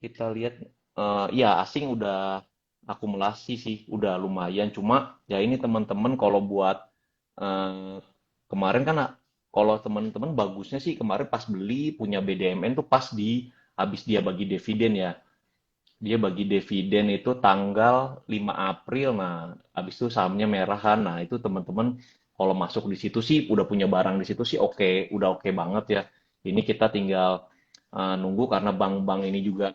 kita lihat ya asing udah akumulasi sih, udah lumayan. Cuma ya ini teman-teman kalau buat eh, kemarin kan kalau teman-teman bagusnya sih kemarin pas beli punya BDMN tuh pas di habis dia bagi dividen ya. Dia bagi dividen itu tanggal 5 April. Nah, habis itu sahamnya merahan. Nah, itu teman-teman kalau masuk di situ sih udah punya barang di situ sih oke, udah oke banget ya. Ini kita tinggal nunggu karena bank-bank ini juga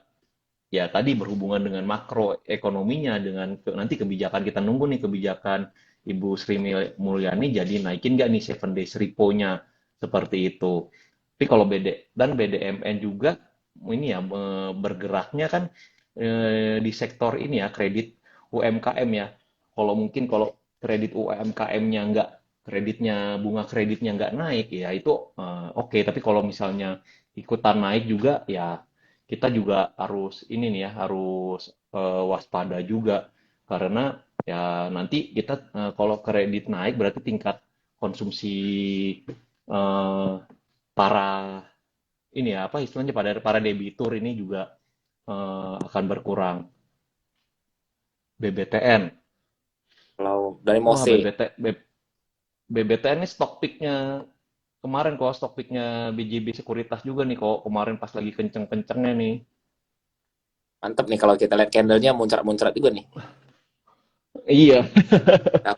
ya tadi berhubungan dengan makro ekonominya dengan nanti kebijakan kita nunggu nih kebijakan Ibu Sri Mulyani jadi naikin nggak nih 7 days repo-nya seperti itu. Tapi kalau dan BDMN juga ini ya bergeraknya kan di sektor ini ya kredit UMKM ya. Kalau kredit UMKM-nya nggak kreditnya bunga kreditnya nggak naik ya itu oke. Tapi kalau misalnya ikutan naik juga ya kita juga harus ini nih ya harus waspada juga karena ya nanti kita kalau kredit naik berarti tingkat konsumsi eh, para ini ya apa istilahnya pada para debitur ini juga akan berkurang. BBTN, Kalau dari wah Mose, BBTN ini stock picknya kemarin kok stock picknya BJB Sekuritas juga nih kok kemarin pas lagi kenceng-kencengnya nih. mantep nih kalau kita lihat candlenya muncrat-muncrat juga nih. Iya, Nah,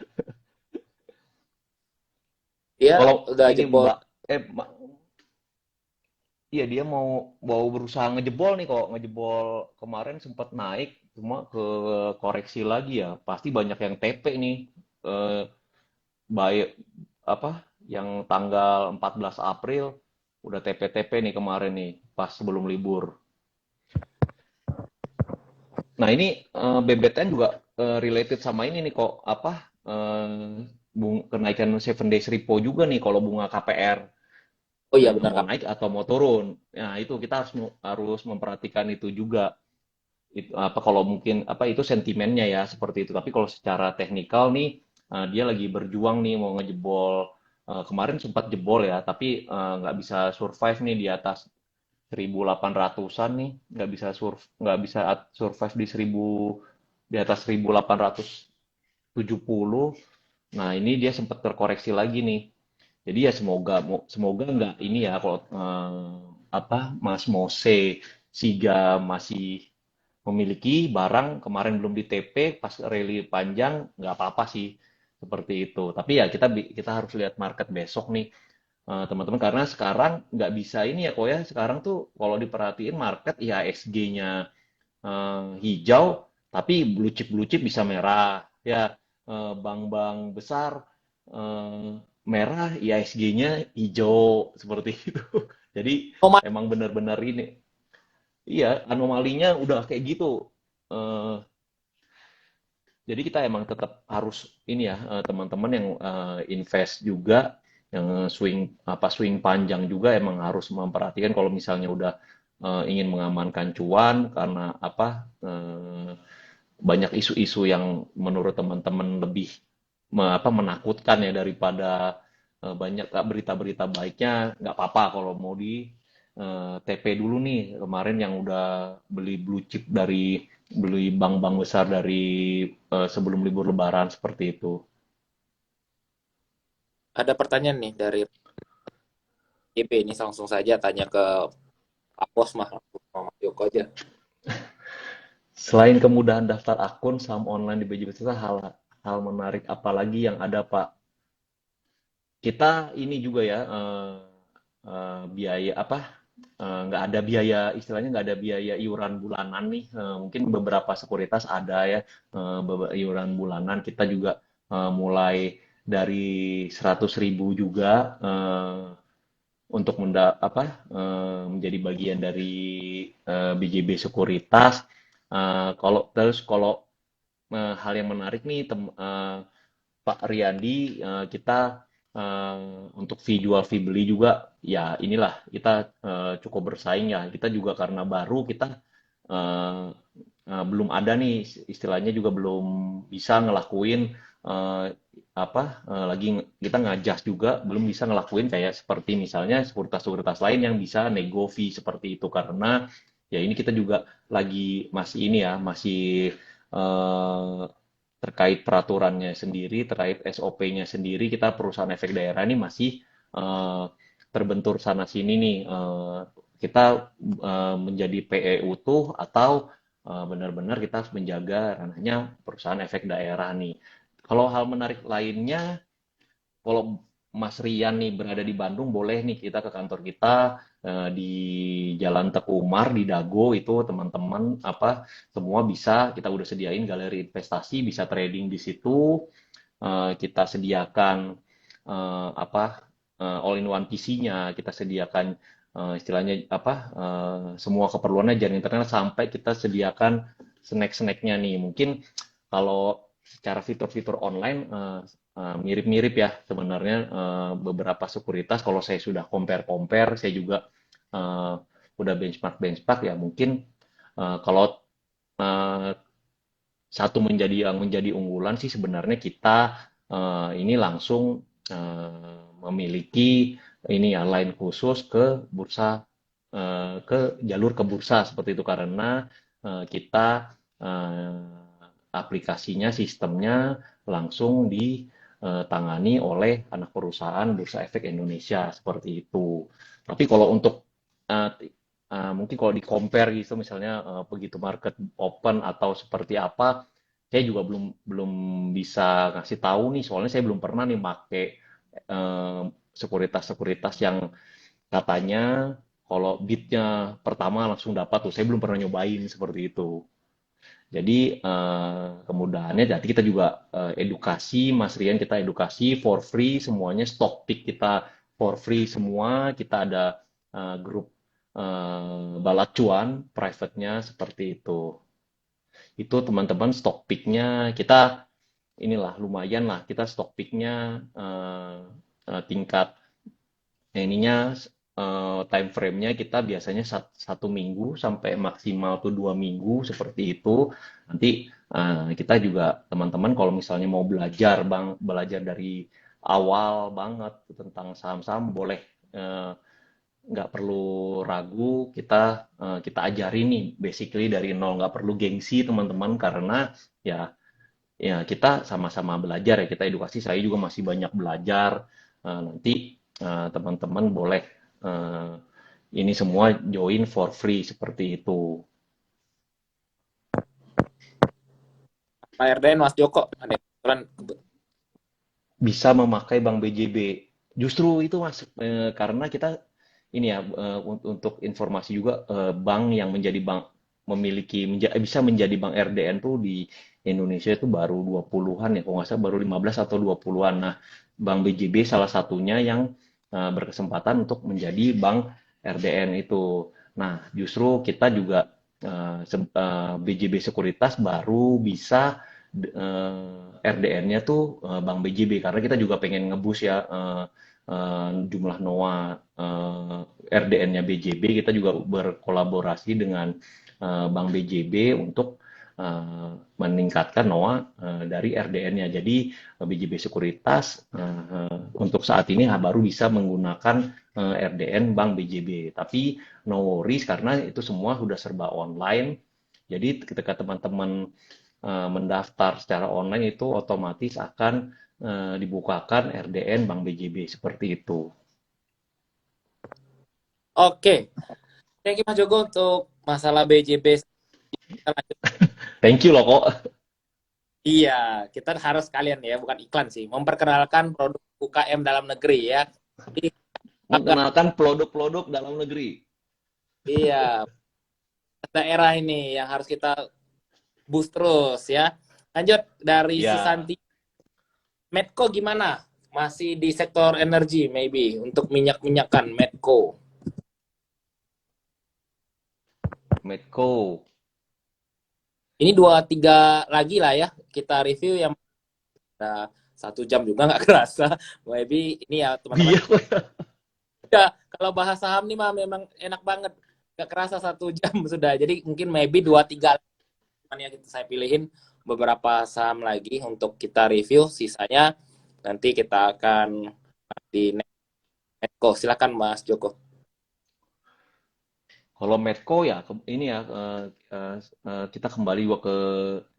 dia kalau udah ini jebol. Mbak, iya dia mau berusaha ngejebol nih kok ngejebol kemarin sempat naik cuma ke koreksi lagi ya pasti banyak yang TP nih eh, baik apa yang tanggal 14 April udah TP-TP nih kemarin nih pas sebelum libur. Nah ini BBTN juga related sama ini nih kok apa kenaikan 7 days repo juga nih kalau bunga KPR Oh iya benar mau Kak. naik atau mau turun. Nah itu kita harus memperhatikan itu juga. Itu apa kalau mungkin apa itu sentimennya ya seperti itu. Tapi kalau secara teknikal nih dia lagi berjuang nih mau ngejebol kemarin sempat jebol ya, tapi nggak bisa survive nih di atas 1.800-an nih, nggak bisa survive di 1000 di atas 1.870. Nah, ini dia sempat terkoreksi lagi nih. Jadi ya semoga nggak ini ya kalau apa Mas Mose Siga masih memiliki barang kemarin belum di TP pas rally panjang nggak apa-apa sih seperti itu. Tapi ya kita harus lihat market besok nih teman-teman karena sekarang nggak bisa ini ya kok ya sekarang tuh kalau diperhatiin market IHSG-nya hijau tapi blue chip bisa merah ya bank-bank besar eh, merah IHSG-nya hijau seperti itu. Jadi Oh, emang benar-benar ini iya anomalinya udah kayak gitu. Eh, jadi kita emang tetap harus ini ya teman-teman yang invest juga yang swing panjang juga emang harus memperhatikan kalau misalnya udah ingin mengamankan cuan karena apa banyak isu-isu yang menurut teman-teman lebih menakutkan ya daripada banyak berita-berita baiknya nggak apa-apa kalau mau di TP dulu nih kemarin yang udah beli blue chip dari beli bank-bank besar dari sebelum libur Lebaran seperti itu. ada pertanyaan nih dari YP ini langsung saja tanya ke Pak Bos mah langsung sama Mas Joko aja. Selain kemudahan daftar akun saham online di BJB Seta, hal menarik apa lagi yang ada Pak? Kita ini juga ya biaya apa? Nggak ada biaya istilahnya nggak ada biaya iuran bulanan nih. Mungkin beberapa sekuritas ada ya iuran bulanan. Kita juga mulai dari 100.000 juga untuk menjadi bagian dari BJB Sekuritas. Kalau hal yang menarik nih Pak Riyandi kita untuk fee jual fee beli juga ya inilah kita cukup bersaing ya kita juga karena baru kita eh, belum ada nih istilahnya juga belum bisa ngelakuin eh, lagi kita ngajas juga belum bisa ngelakuin kayak seperti misalnya sekuritas-sekuritas lain yang bisa nego fee seperti itu karena Ya ini kita juga lagi masih ini ya, masih eh, terkait peraturannya sendiri, terkait SOP-nya sendiri, kita perusahaan efek daerah ini masih eh, terbentur sana sini nih. Kita menjadi PEU tuh atau benar-benar kita harus menjaga ranahnya perusahaan efek daerah nih. Kalau hal menarik lainnya, kalau Mas Rian nih berada di Bandung, boleh nih kita ke kantor kita di Jalan Teku Umar di Dago itu teman-teman apa semua bisa kita udah sediain galeri investasi bisa trading di situ. Kita sediakan apa all in one PC-nya, kita sediakan istilahnya apa semua keperluannya jaringan internet sampai kita sediakan snack-snacknya nih. Mungkin kalau secara fitur-fitur online mirip-mirip ya sebenarnya beberapa sekuritas kalau saya sudah compare-compare, saya juga eh, udah benchmark-benchmark ya mungkin kalau eh, satu yang menjadi unggulan sih sebenarnya kita ini langsung memiliki ini ya line khusus ke bursa ke jalur ke bursa seperti itu karena kita aplikasinya sistemnya langsung ditangani oleh anak perusahaan Bursa Efek Indonesia seperti itu. Tapi kalau untuk uh, mungkin kalau di compare gitu misalnya begitu market open atau seperti apa saya juga belum belum bisa ngasih tahu nih soalnya saya belum pernah nih make sekuritas-sekuritas yang katanya kalau bidnya pertama langsung dapat tuh saya belum pernah nyobain seperti itu. Jadi kemudahannya nanti kita juga edukasi Mas Rian kita edukasi for free semuanya stock pick kita for free semua kita ada grup balap cuan private-nya seperti itu. Itu teman-teman stock pick-nya kita inilah lumayan lah kita stock pick-nya tingkat ininya time frame-nya kita biasanya satu minggu sampai maksimal tuh 2 minggu seperti itu. Nanti kita juga teman-teman kalau misalnya mau belajar bang belajar dari awal banget tentang saham-saham boleh eh, nggak perlu ragu kita ajarin nih basically dari nol nggak perlu gengsi teman-teman karena ya ya kita sama-sama belajar ya kita edukasi saya juga masih banyak belajar. Nanti teman-teman boleh eh, ini semua join for free seperti itu Pak RDN, Mas Joko, ada yang kebetulan bisa memakai bank BJB justru itu mas karena kita ini ya untuk informasi juga bank yang menjadi bank bisa menjadi bank RDN tuh di Indonesia itu baru 20-an ya kalau nggak salah baru 15 atau 20-an. Nah, Bank BJB salah satunya yang berkesempatan untuk menjadi bank RDN itu. Nah, justru kita juga BJB Sekuritas baru bisa RDN-nya tuh Bank BJB karena kita juga pengen ngebus ya jumlah NOA RDN-nya BJB kita juga berkolaborasi dengan Bank BJB untuk meningkatkan NOA dari RDN-nya. Jadi BJB Sekuritas untuk saat ini baru bisa menggunakan RDN Bank BJB. Tapi no worries karena itu semua sudah serba online. Jadi ketika teman-teman mendaftar secara online itu otomatis akan dibukakan RDN Bank BJB seperti itu. oke. Thank you Mas Joko untuk masalah BJB. Kita lanjut. Thank you loh kok. Iya, kita harus kalian ya, bukan iklan sih, memperkenalkan produk UKM dalam negeri ya. Jadi, agak Mengenalkan produk-produk dalam negeri. iya, daerah ini yang harus kita boost terus ya. Lanjut dari Ya, Susanti, Medco gimana? Masih di sektor energi maybe untuk minyak-minyakan Medco. Medco. Ini 2-3 lagi lah ya kita review yang udah 1 jam juga nggak kerasa. Maybe ini ya teman-teman. Iya, Ya, kalau bahas saham nih mah memang enak banget. Nggak kerasa 1 jam sudah. Jadi mungkin maybe 2-3 yang saya pilihin beberapa saham lagi untuk kita review. Sisanya nanti kita akan di Netco. Silakan Mas Joko. Kalau Medco ya ini ya kita kembali juga ke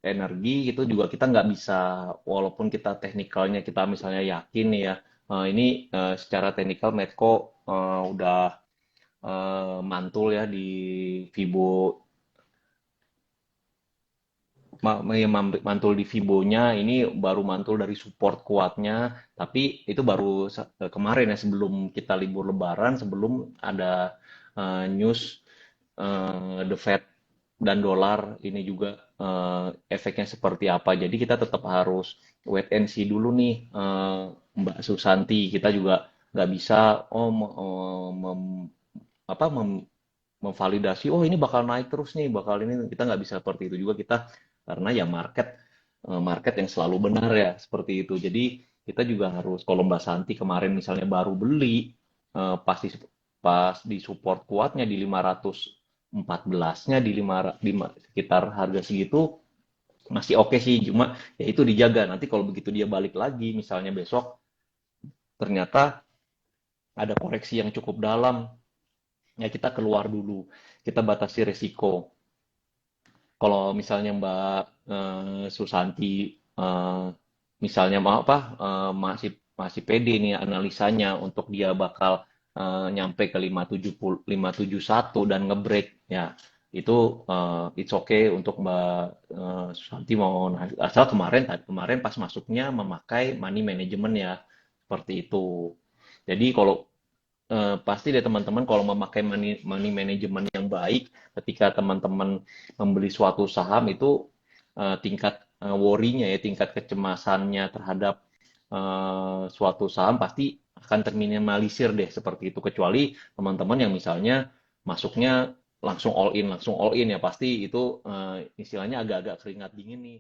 energi itu juga kita nggak bisa walaupun kita teknikalnya kita misalnya yakin nih ya ini secara teknikal Medco udah mantul ya di Vibo ya, mantul di Vibonya ini baru mantul dari support kuatnya tapi itu baru kemarin ya sebelum kita libur Lebaran sebelum ada news the Fed dan dolar ini juga efeknya seperti apa. Jadi kita tetap harus wait and see dulu nih, Mbak Susanti. Kita juga nggak bisa oh apa memvalidasi oh ini bakal naik terus nih, bakal ini kita nggak bisa seperti itu juga kita karena ya market yang selalu benar ya seperti itu. Jadi kita juga harus kalau Mbak Santi kemarin misalnya baru beli pasti pas di support kuatnya di 514-nya di sekitar harga segitu masih oke sih cuma ya itu dijaga nanti kalau begitu dia balik lagi misalnya besok ternyata ada koreksi yang cukup dalam ya kita keluar dulu kita batasi resiko kalau misalnya Mbak Susanti misalnya mau apa masih masih pede nih analisanya untuk dia bakal nyampe ke 571 dan ngebreak ya itu it's okay untuk Mbak Susanti mau asal kemarin pas masuknya memakai money management ya seperti itu. Jadi kalau pasti deh teman-teman kalau memakai money management yang baik ketika teman-teman membeli suatu saham itu tingkat worry-nya ya tingkat kecemasannya terhadap suatu saham pasti akan terminimalisir deh seperti itu kecuali teman-teman yang misalnya masuknya langsung all in ya pasti itu istilahnya agak-agak keringat dingin nih